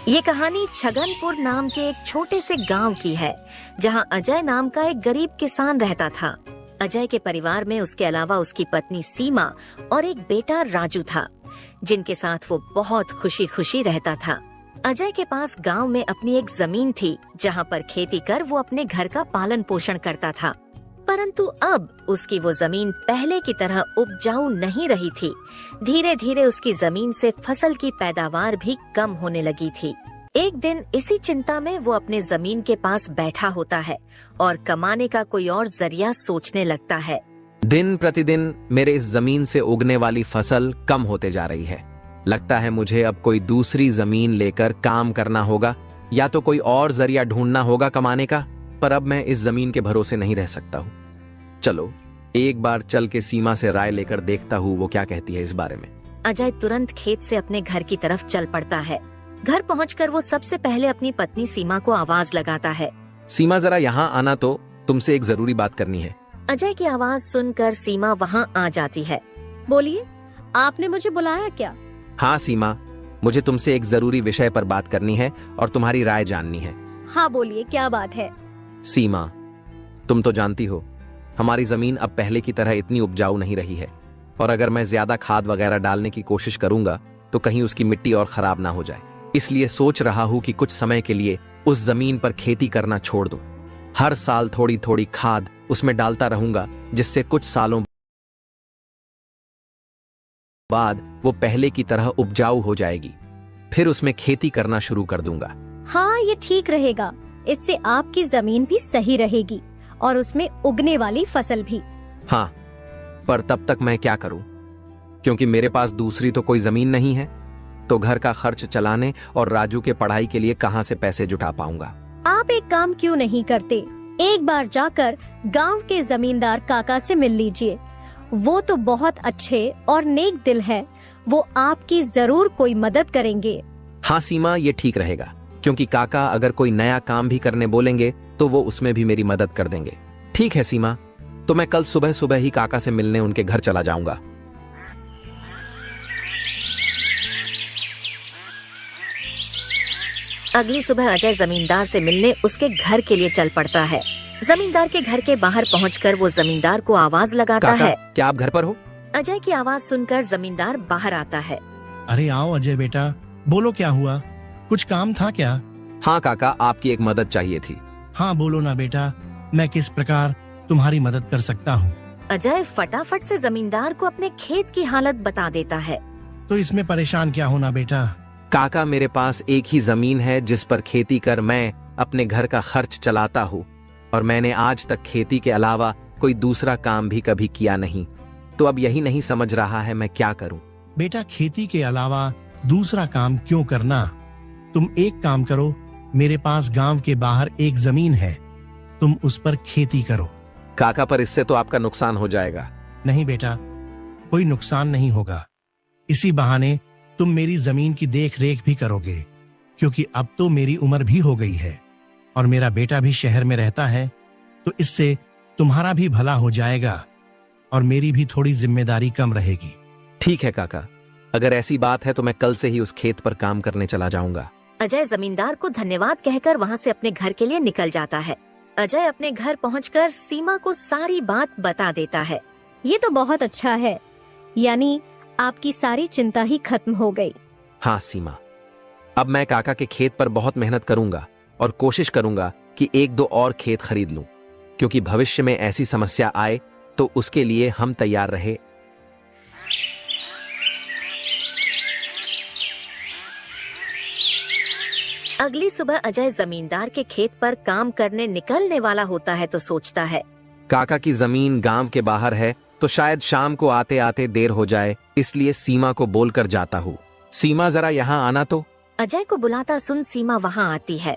ये कहानी छगनपुर नाम के एक छोटे से गांव की है, जहां अजय नाम का एक गरीब किसान रहता था। अजय के परिवार में उसके अलावा उसकी पत्नी सीमा और एक बेटा राजू था, जिनके साथ वो बहुत खुशी खुशी रहता था। अजय के पास गांव में अपनी एक जमीन थी, जहां पर खेती कर वो अपने घर का पालन पोषण करता था। परंतु अब उसकी वो जमीन पहले की तरह उपजाऊ नहीं रही थी। धीरे धीरे उसकी जमीन से फसल की पैदावार भी कम होने लगी थी। एक दिन इसी चिंता में वो अपने जमीन के पास बैठा होता है और कमाने का कोई और जरिया सोचने लगता है। दिन प्रतिदिन मेरे इस जमीन से उगने वाली फसल कम होते जा रही है। लगता है मुझे अब कोई दूसरी जमीन लेकर काम करना होगा, या तो कोई और जरिया ढूंढना होगा कमाने का। पर अब मैं इस जमीन के भरोसे नहीं रह सकता हूँ। चलो एक बार चल के सीमा से राय लेकर देखता हूँ वो क्या कहती है इस बारे में। अजय तुरंत खेत से अपने घर की तरफ चल पड़ता है। घर पहुंचकर वो सबसे पहले अपनी पत्नी सीमा को आवाज लगाता है। सीमा जरा यहाँ आना, तो तुमसे एक जरूरी बात करनी है। अजय की आवाज सुनकर सीमा वहाँ आ जाती है। बोलिए, आपने मुझे बुलाया क्या? हाँ सीमा, मुझे तुमसे एक जरूरी विषय पर बात करनी है और तुम्हारी राय जाननी है। हाँ बोलिए, क्या बात है? सीमा, तुम तो जानती हो हमारी जमीन अब पहले की तरह इतनी उपजाऊ नहीं रही है, और अगर मैं ज्यादा खाद वगैरह डालने की कोशिश करूंगा तो कहीं उसकी मिट्टी और खराब ना हो जाए। इसलिए सोच रहा हूं कि कुछ समय के लिए उस जमीन पर खेती करना छोड़ दूं। हर साल थोड़ी थोड़ी खाद उसमें डालता रहूंगा, जिससे कुछ सालों बाद वो पहले की तरह उपजाऊ हो जाएगी। फिर उसमें खेती करना शुरू कर दूंगा। हाँ, ये ठीक रहेगा। इससे आपकी जमीन भी सही रहेगी और उसमें उगने वाली फसल भी। हाँ, पर तब तक मैं क्या करूं? क्योंकि मेरे पास दूसरी तो कोई जमीन नहीं है, तो घर का खर्च चलाने और राजू के पढ़ाई के लिए कहां से पैसे जुटा पाऊंगा? आप एक काम क्यों नहीं करते, एक बार जाकर गांव के जमींदार काका से मिल लीजिए। वो तो बहुत अच्छे और नेक दिल है, वो आपकी जरूर कोई मदद करेंगे। हाँ सीमा, ये ठीक रहेगा, क्योंकि काका अगर कोई नया काम भी करने बोलेंगे तो वो उसमें भी मेरी मदद कर देंगे। ठीक है सीमा, तो मैं कल सुबह सुबह ही काका से मिलने उनके घर चला जाऊंगा। अगली सुबह अजय जमींदार से मिलने उसके घर के लिए चल पड़ता है। जमींदार के घर के बाहर पहुंचकर वो जमींदार को आवाज लगाता काका, है। क्या आप घर पर हो? अजय की आवाज सुनकर जमींदार बाहर आता है। अरे आओ अजय बेटा, बोलो क्या हुआ, कुछ काम था क्या? हाँ काका, आपकी एक मदद चाहिए थी। हाँ बोलो ना बेटा, मैं किस प्रकार तुम्हारी मदद कर सकता हूँ? अजय फटाफट से जमींदार को अपने खेत की हालत बता देता है। तो इसमें परेशान क्या होना बेटा। काका, मेरे पास एक ही जमीन है जिस पर खेती कर मैं अपने घर का खर्च चलाता हूँ, और मैंने आज तक खेती के अलावा कोई दूसरा काम भी कभी किया नहीं। तो अब यही नहीं समझ रहा है मैं क्या करूँ। बेटा, खेती के अलावा दूसरा काम क्यों करना? तुम एक काम करो, मेरे पास गांव के बाहर एक जमीन है, तुम उस पर खेती करो। काका, पर इससे तो आपका नुकसान हो जाएगा। नहीं बेटा, कोई नुकसान नहीं होगा। इसी बहाने तुम मेरी जमीन की देख रेख भी करोगे, क्योंकि अब तो मेरी उम्र भी हो गई है और मेरा बेटा भी शहर में रहता है, तो इससे तुम्हारा भी भला हो जाएगा और मेरी भी थोड़ी जिम्मेदारी कम रहेगी। ठीक है काका, अगर ऐसी बात है तो मैं कल से ही उस खेत पर काम करने चला जाऊंगा। अजय जमींदार को धन्यवाद कहकर वहाँ से अपने घर के लिए निकल जाता है। अजय अपने घर पहुंचकर सीमा को सारी बात बता देता है। ये तो बहुत अच्छा है, यानी आपकी सारी चिंता ही खत्म हो गई। हाँ सीमा, अब मैं काका के खेत पर बहुत मेहनत करूंगा और कोशिश करूंगा कि एक दो और खेत खरीद लूं, क्योंकि भविष्य में ऐसी समस्या आए तो उसके लिए हम तैयार रहे। अगली सुबह अजय जमींदार के खेत पर काम करने निकलने वाला होता है तो सोचता है, काका की जमीन गांव के बाहर है, तो शायद शाम को आते आते देर हो जाए, इसलिए सीमा को बोलकर जाता हूँ। सीमा, जरा यहाँ आना तो। अजय को बुलाता सुन सीमा वहाँ आती है।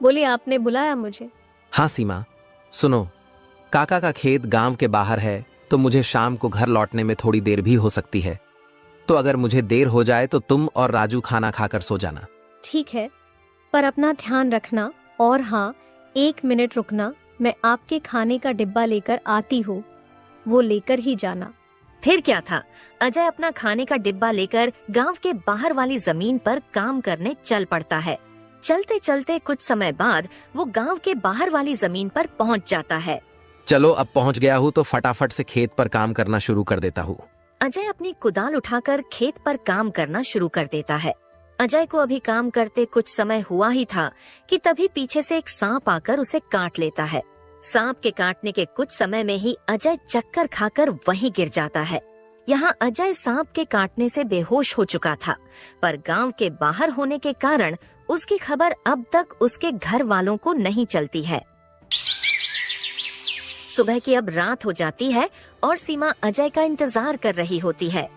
बोलिए, आपने बुलाया मुझे? हाँ सीमा, सुनो, काका का खेत गांव के बाहर है, तो मुझे शाम को घर लौटने में थोड़ी देर भी हो सकती है। तो अगर मुझे देर हो जाए तो तुम और राजू खाना खाकर सो जाना। ठीक है, पर अपना ध्यान रखना। और हाँ, 1 मिनट रुकना, मैं आपके खाने का डिब्बा लेकर आती हूँ, वो लेकर ही जाना। फिर क्या था, अजय अपना खाने का डिब्बा लेकर गांव के बाहर वाली जमीन पर काम करने चल पड़ता है। चलते चलते कुछ समय बाद वो गांव के बाहर वाली जमीन पर पहुंच जाता है। चलो अब पहुंच गया हूँ तो फटाफट से खेत पर काम करना शुरू कर देता हूँ। अजय अपनी कुदाल उठाकर खेत पर काम करना शुरू कर देता है। अजय को अभी काम करते कुछ समय हुआ ही था कि तभी पीछे से एक सांप आकर उसे काट लेता है। सांप के काटने के कुछ समय में ही अजय चक्कर खाकर वहीं गिर जाता है। यहाँ अजय सांप के काटने से बेहोश हो चुका था, पर गांव के बाहर होने के कारण उसकी खबर अब तक उसके घर वालों को नहीं चलती है। सुबह की अब रात हो जाती है और सीमा अजय का इंतजार कर रही होती है।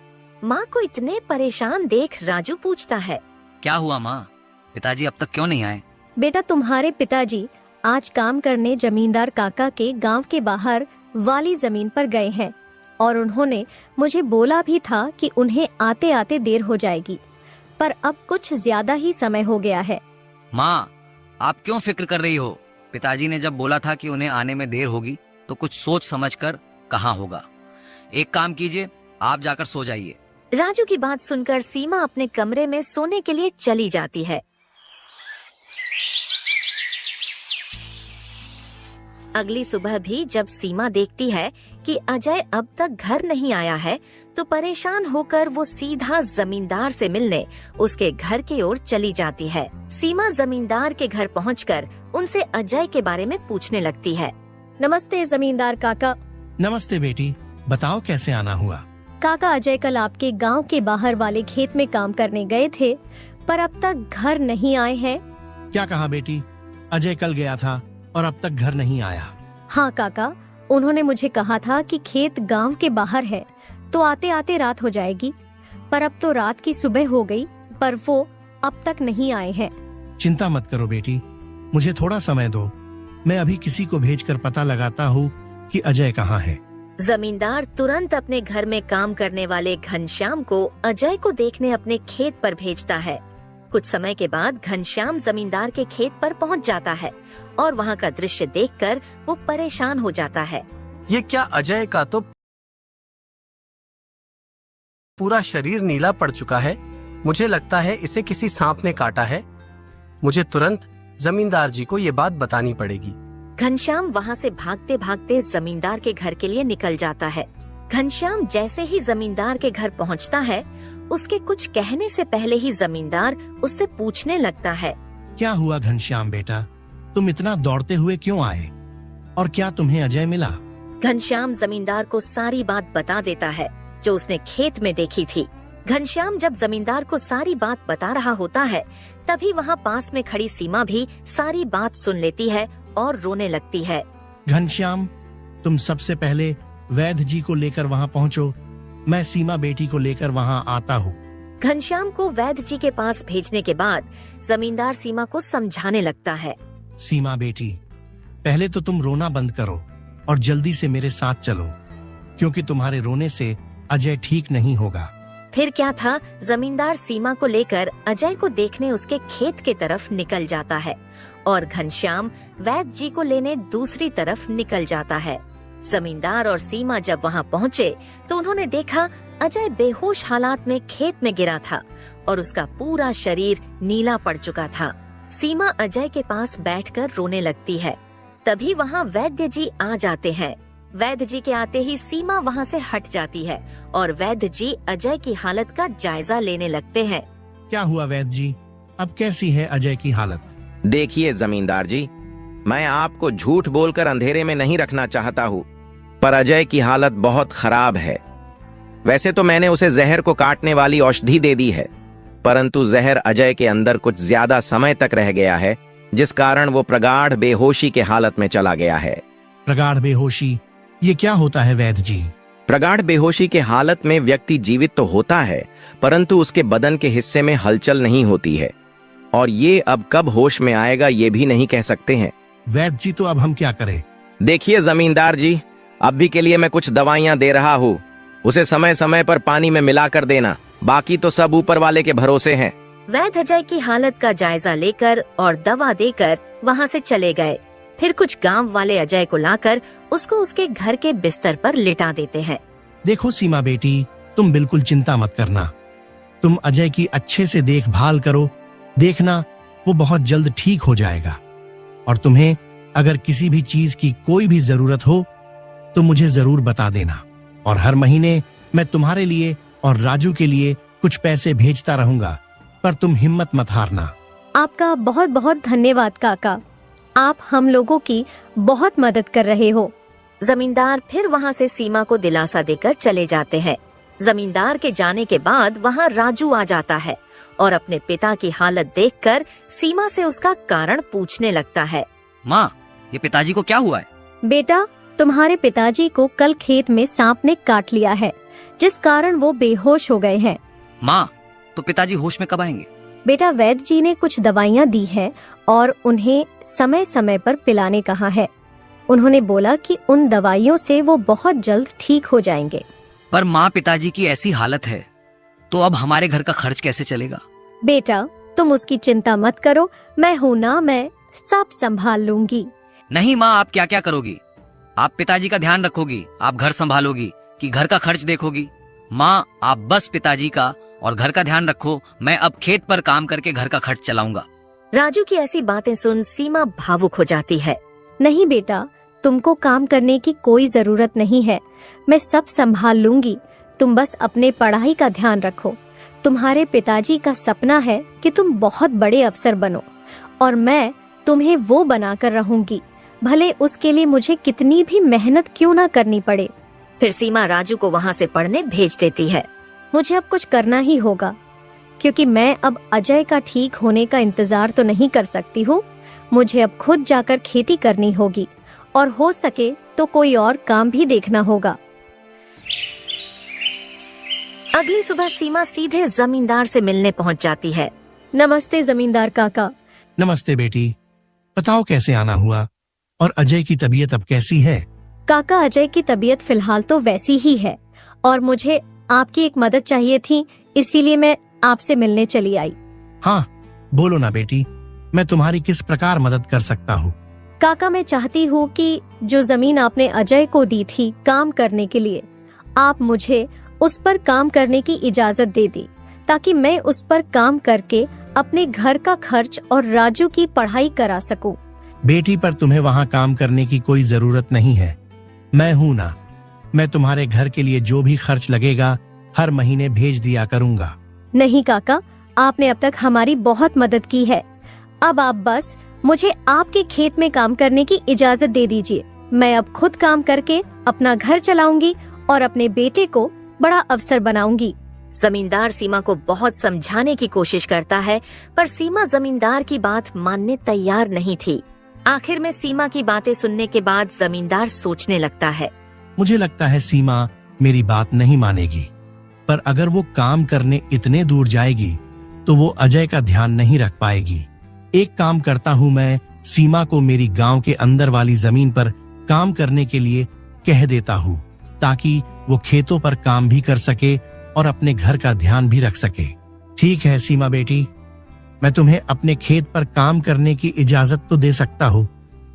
माँ को इतने परेशान देख राजू पूछता है, क्या हुआ माँ, पिताजी अब तक क्यों नहीं आए? बेटा, तुम्हारे पिताजी आज काम करने जमींदार काका के गांव के बाहर वाली जमीन पर गए हैं और उन्होंने मुझे बोला भी था कि उन्हें आते आते देर हो जाएगी, पर अब कुछ ज्यादा ही समय हो गया है। माँ, आप क्यों फिक्र कर रही हो? पिताजी ने जब बोला था कि उन्हें आने में देर होगी तो कुछ सोच समझकर कहा होगा। एक काम कीजिए, आप जाकर सो जाइए। राजू की बात सुनकर सीमा अपने कमरे में सोने के लिए चली जाती है। अगली सुबह भी जब सीमा देखती है कि अजय अब तक घर नहीं आया है, तो परेशान होकर वो सीधा जमींदार से मिलने उसके घर की ओर चली जाती है। सीमा जमींदार के घर पहुंचकर उनसे अजय के बारे में पूछने लगती है। नमस्ते जमींदार काका। नमस्ते बेटी, बताओ कैसे आना हुआ? काका, अजय कल आपके गांव के बाहर वाले खेत में काम करने गए थे, पर अब तक घर नहीं आए हैं। क्या कहा बेटी? अजय कल गया था और अब तक घर नहीं आया? हाँ काका, उन्होंने मुझे कहा था कि खेत गांव के बाहर है तो आते आते रात हो जाएगी, पर अब तो रात की सुबह हो गई, पर वो अब तक नहीं आए हैं। चिंता मत करो बेटी, मुझे थोड़ा समय दो, मैं अभी किसी को भेजकर पता लगाता हूँ कि अजय कहाँ है। जमींदार तुरंत अपने घर में काम करने वाले घनश्याम को अजय को देखने अपने खेत पर भेजता है। कुछ समय के बाद घनश्याम जमींदार के खेत पर पहुंच जाता है और वहां का दृश्य देखकर वो परेशान हो जाता है। ये क्या, अजय का तो पूरा शरीर नीला पड़ चुका है। मुझे लगता है इसे किसी सांप ने काटा है। मुझे तुरंत जमींदार जी को ये बात बतानी पड़ेगी। घनश्याम वहां से भागते भागते जमींदार के घर के लिए निकल जाता है। घनश्याम जैसे ही जमींदार के घर पहुंचता है, उसके कुछ कहने से पहले ही जमींदार उससे पूछने लगता है। क्या हुआ घनश्याम बेटा, तुम इतना दौड़ते हुए क्यों आए और क्या तुम्हें अजय मिला? घनश्याम जमींदार को सारी बात बता देता है जो उसने खेत में देखी थी। घनश्याम जब जमींदार को सारी बात बता रहा होता है, तभी वहाँ पास में खड़ी सीमा भी सारी बात सुन लेती है और रोने लगती है। घनश्याम, तुम सबसे पहले वैद्य जी को लेकर वहाँ पहुँचो, मैं सीमा बेटी को लेकर वहाँ आता हूँ। घनश्याम को वैद्य जी के पास भेजने के बाद जमींदार सीमा को समझाने लगता है। सीमा बेटी, पहले तो तुम रोना बंद करो और जल्दी से मेरे साथ चलो, क्योंकि तुम्हारे रोने से अजय ठीक नहीं होगा। फिर क्या था, जमींदार सीमा को लेकर अजय को देखने उसके खेत के तरफ निकल जाता है और घनश्याम वैद्य जी को लेने दूसरी तरफ निकल जाता है। जमींदार और सीमा जब वहां पहुंचे तो उन्होंने देखा अजय बेहोश हालात में खेत में गिरा था और उसका पूरा शरीर नीला पड़ चुका था। सीमा अजय के पास बैठकर रोने लगती है। तभी वहां वैद्य जी आ जाते हैं। वैद्य जी के आते ही सीमा वहां से हट जाती है और वैद्य जी अजय की हालत का जायजा लेने लगते हैं। क्या हुआ वैद्य जी, अब कैसी है अजय की हालत? देखिए जमींदार जी, मैं आपको झूठ बोलकर अंधेरे में नहीं रखना चाहता हूँ, पर अजय की हालत बहुत खराब है। वैसे तो मैंने उसे जहर को काटने वाली औषधि दे दी है, परंतु जहर अजय के अंदर कुछ ज्यादा समय तक रह गया है, जिस कारण वो प्रगाढ़ बेहोशी के हालत में चला गया है। प्रगाढ़ बेहोशी, ये क्या होता है वैद्य जी? प्रगाढ़ बेहोशी के हालत में व्यक्ति जीवित तो होता है, परंतु उसके बदन के हिस्से में हलचल नहीं होती है, और ये अब कब होश में आएगा ये भी नहीं कह सकते हैं। वैद्य जी, तो अब हम क्या करें? देखिए जमींदार जी, अभी के लिए मैं कुछ दवाइयां दे रहा हूँ, उसे समय समय पर पानी में मिला कर देना, बाकी तो सब ऊपर वाले के भरोसे हैं। वैद्य अजय की हालत का जायजा लेकर और दवा देकर वहां से चले गए। फिर कुछ गांव वाले अजय को लाकर उसको उसके घर के बिस्तर पर लिटा देते हैं। देखो सीमा बेटी, तुम बिल्कुल चिंता मत करना, तुम अजय की अच्छे से देखभाल करो। देखना वो बहुत जल्द ठीक हो जाएगा। और तुम्हें अगर किसी भी चीज की कोई भी जरूरत हो तो मुझे जरूर बता देना, और हर महीने मैं तुम्हारे लिए और राजू के लिए कुछ पैसे भेजता रहूंगा, पर तुम हिम्मत मत हारना। आपका बहुत बहुत धन्यवाद काका, आप हम लोगों की बहुत मदद कर रहे हो। जमींदार फिर वहाँ से सीमा को दिलासा देकर चले जाते हैं। जमींदार के जाने के बाद वहाँ राजू आ जाता है और अपने पिता की हालत देखकर सीमा से उसका कारण पूछने लगता है। माँ, ये पिताजी को क्या हुआ है? बेटा, तुम्हारे पिताजी को कल खेत में सांप ने काट लिया है, जिस कारण वो बेहोश हो गए हैं। माँ, तो पिताजी होश में कब आएंगे? बेटा, वैद्य जी ने कुछ दवाइयाँ दी है और उन्हें समय समय पर पिलाने कहा है। उन्होंने बोला कि उन दवाइयों से वो बहुत जल्द ठीक हो जाएंगे। पर माँ, पिताजी की ऐसी हालत है तो अब हमारे घर का खर्च कैसे चलेगा? बेटा, तुम उसकी चिंता मत करो, मैं हूँ ना, मैं सब संभाल लूंगी। नहीं माँ, आप क्या क्या करोगी? आप पिताजी का ध्यान रखोगी, आप घर संभालोगी कि घर का खर्च देखोगी? माँ, आप बस पिताजी का और घर का ध्यान रखो, मैं अब खेत पर काम करके घर का खर्च चलाऊंगा। राजू की ऐसी बातें सुन सीमा भावुक हो जाती है। नहीं बेटा, तुमको काम करने की कोई जरूरत नहीं है, मैं सब संभाल लूंगी। तुम बस अपने पढ़ाई का ध्यान रखो। तुम्हारे पिताजी का सपना है कि तुम बहुत बड़े अफसर बनो, और मैं तुम्हें वो बनाकर रहूंगी, भले उसके लिए मुझे कितनी भी मेहनत क्यों ना करनी पड़े। फिर सीमा राजू को वहाँ से पढ़ने भेज देती है। मुझे अब कुछ करना ही होगा, क्योंकि मैं अब अजय का ठीक होने का इंतजार तो नहीं कर सकती हूँ। मुझे अब खुद जाकर खेती करनी होगी, और हो सके तो कोई और काम भी देखना होगा। अगली सुबह सीमा सीधे जमींदार से मिलने पहुंच जाती है। नमस्ते जमींदार काका। नमस्ते बेटी, बताओ कैसे आना हुआ, और अजय की तबीयत अब कैसी है? काका, अजय की तबीयत फिलहाल तो वैसी ही है, और मुझे आपकी एक मदद चाहिए थी, इसीलिए मैं आपसे मिलने चली आई। हाँ, बोलो ना बेटी, मैं तुम्हारी किस प्रकार मदद कर सकता हूँ? काका, मैं चाहती हूँ कि जो जमीन आपने अजय को दी थी काम करने के लिए, आप मुझे उस पर काम करने की इजाजत दे दी, ताकि मैं उस पर काम करके अपने घर का खर्च और राजू की पढ़ाई करा सकूं। बेटी, पर तुम्हें वहाँ काम करने की कोई जरूरत नहीं है, मैं हूँ ना। मैं तुम्हारे घर के लिए जो भी खर्च लगेगा हर महीने भेज दिया करूँगा। नहीं काका, आपने अब तक हमारी बहुत मदद की है। अब आप बस मुझे आपके खेत में काम करने की इजाजत दे दीजिए। मैं अब खुद काम करके अपना घर चलाऊंगी और अपने बेटे को बड़ा अफसर बनाऊंगी। जमींदार सीमा को बहुत समझाने की कोशिश करता है, पर सीमा जमींदार की बात मानने तैयार नहीं थी। आखिर में सीमा की बातें सुनने के बाद जमींदार सोचने लगता है। मुझे लगता है सीमा मेरी बात नहीं मानेगी, पर अगर वो काम करने इतने दूर जाएगी तो वो अजय का ध्यान नहीं रख पाएगी। एक काम करता हूँ, मैं सीमा को मेरी गांव के अंदर वाली जमीन पर काम करने के लिए कह देता हूँ, ताकि वो खेतों पर काम भी कर सके और अपने घर का ध्यान भी रख सके। ठीक है सीमा बेटी, मैं तुम्हें अपने खेत पर काम करने की इजाजत तो दे सकता हूँ,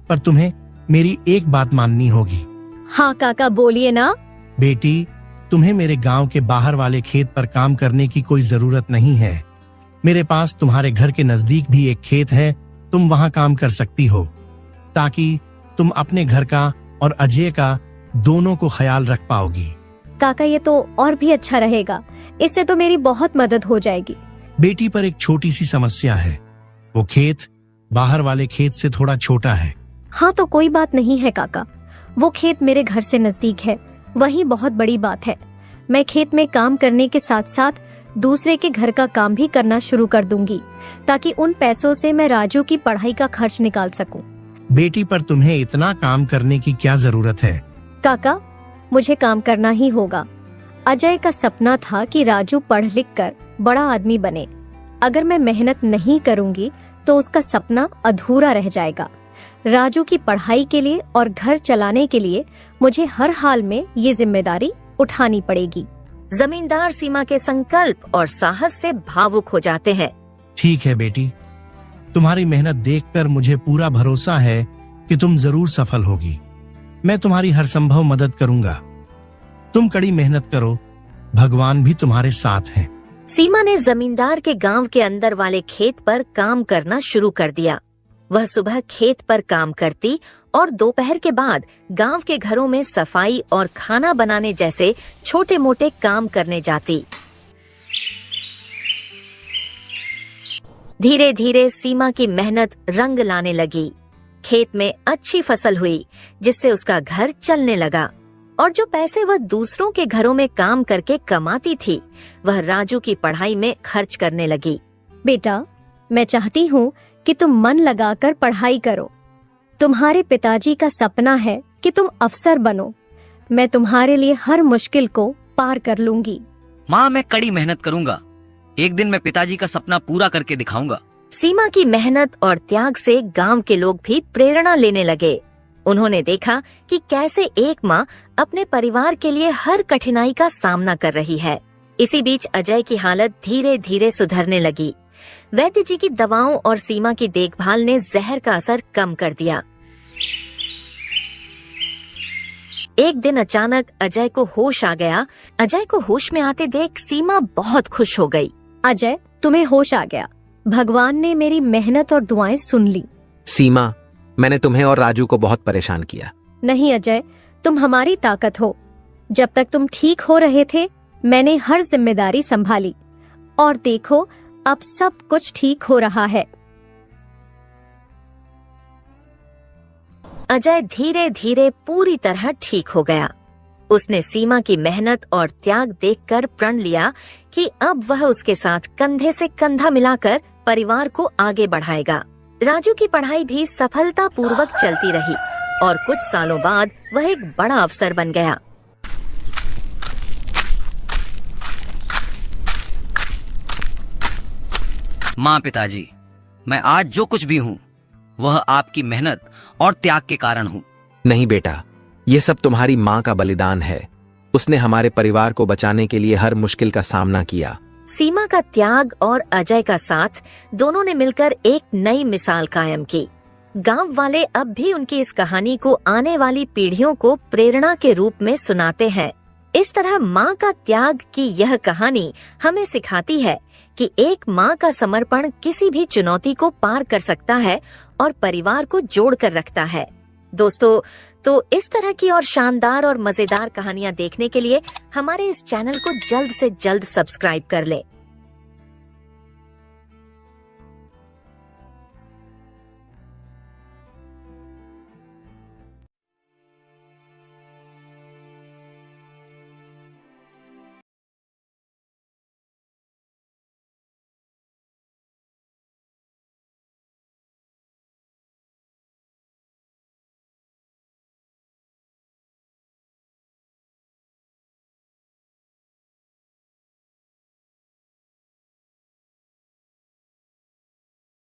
पर तुम्हें मेरी एक बात माननी होगी। हाँ काका, बोलिए ना। बेटी, तुम्हें मेरे गांव के बाहर वाले खेत पर काम करने की कोई जरूरत नहीं है। मेरे पास तुम्हारे घर के नजदीक भी एक खेत है, तुम वहां काम कर सकती हो, ताकि तुम अपने घर का और अजय का दोनों को ख्याल रख पाओगी। काका, ये तो और भी अच्छा रहेगा, इससे तो मेरी बहुत मदद हो जाएगी। बेटी, पर एक छोटी सी समस्या है, वो खेत बाहर वाले खेत से थोड़ा छोटा है। हाँ तो कोई बात नहीं है काका, वो खेत मेरे घर से नजदीक है, वही बहुत बड़ी बात है। मैं खेत में काम करने के साथ साथ दूसरे के घर का काम भी करना शुरू कर दूंगी, ताकि उन पैसों से मैं राजू की पढ़ाई का खर्च निकाल सकूं। बेटी, पर तुम्हें इतना काम करने की क्या जरूरत है? काका, मुझे काम करना ही होगा। अजय का सपना था कि राजू पढ़ लिख कर बड़ा आदमी बने। अगर मैं मेहनत नहीं करूंगी तो उसका सपना अधूरा रह जाएगा। राजू की पढ़ाई के लिए और घर चलाने के लिए मुझे हर हाल में ये जिम्मेदारी उठानी पड़ेगी। जमींदार सीमा के संकल्प और साहस से भावुक हो जाते हैं। ठीक है बेटी, तुम्हारी मेहनत देखकर मुझे पूरा भरोसा है कि तुम जरूर सफल होगी। मैं तुम्हारी हर संभव मदद करूंगा। तुम कड़ी मेहनत करो, भगवान भी तुम्हारे साथ हैं। सीमा ने जमींदार के गांव के अंदर वाले खेत पर काम करना शुरू कर दिया। वह सुबह खेत पर काम करती और दोपहर के बाद गांव के घरों में सफाई और खाना बनाने जैसे छोटे मोटे काम करने जाती। धीरे धीरे सीमा की मेहनत रंग लाने लगी। खेत में अच्छी फसल हुई, जिससे उसका घर चलने लगा और जो पैसे वह दूसरों के घरों में काम करके कमाती थी, वह राजू की पढ़ाई में खर्च करने लगी। बेटा, मैं चाहती हूँ कि तुम मन लगाकर पढ़ाई करो। तुम्हारे पिताजी का सपना है कि तुम अफसर बनो। मैं तुम्हारे लिए हर मुश्किल को पार कर लूंगी। माँ, मैं कड़ी मेहनत करूंगा। एक दिन मैं पिताजी का सपना पूरा करके दिखाऊंगा। सीमा की मेहनत और त्याग से गांव के लोग भी प्रेरणा लेने लगे। उन्होंने देखा कि कैसे एक माँ अपने परिवार के लिए हर कठिनाई का सामना कर रही है। इसी बीच अजय की हालत धीरे धीरे सुधरने लगी। वैद्य जी की दवाओं और सीमा की देखभाल ने जहर का असर कम कर दिया। एक दिन अचानक अजय को होश आ गया। अजय को होश में आते देख सीमा बहुत खुश हो गई। अजय, तुम्हें होश आ गया। भगवान ने मेरी मेहनत और दुआएं सुन ली। सीमा, मैंने तुम्हें और राजू को बहुत परेशान किया। नहीं अजय, तुम हमारी ताकत हो। जब तक तुम ठीक हो रहे थे, मैंने हर जिम्मेदारी संभाली और देखो, अब सब कुछ ठीक हो रहा है। अजय धीरे धीरे पूरी तरह ठीक हो गया। उसने सीमा की मेहनत और त्याग देखकर प्रण लिया कि अब वह उसके साथ कंधे से कंधा मिलाकर परिवार को आगे बढ़ाएगा। राजू की पढ़ाई भी सफलतापूर्वक चलती रही और कुछ सालों बाद वह एक बड़ा अफसर बन गया। माँ, पिताजी, मैं आज जो कुछ भी हूँ वह आपकी मेहनत और त्याग के कारण हूँ। नहीं बेटा, ये सब तुम्हारी माँ का बलिदान है। उसने हमारे परिवार को बचाने के लिए हर मुश्किल का सामना किया। सीमा का त्याग और अजय का साथ, दोनों ने मिलकर एक नई मिसाल कायम की। गांव वाले अब भी उनकी इस कहानी को आने वाली पीढ़ियों को प्रेरणा के रूप में सुनाते हैं। इस तरह माँ का त्याग की यह कहानी हमें सिखाती है कि एक माँ का समर्पण किसी भी चुनौती को पार कर सकता है और परिवार को जोड़ कर रखता है। दोस्तों, तो इस तरह की और शानदार और मजेदार कहानियाँ देखने के लिए हमारे इस चैनल को जल्द से जल्द सब्सक्राइब कर लें।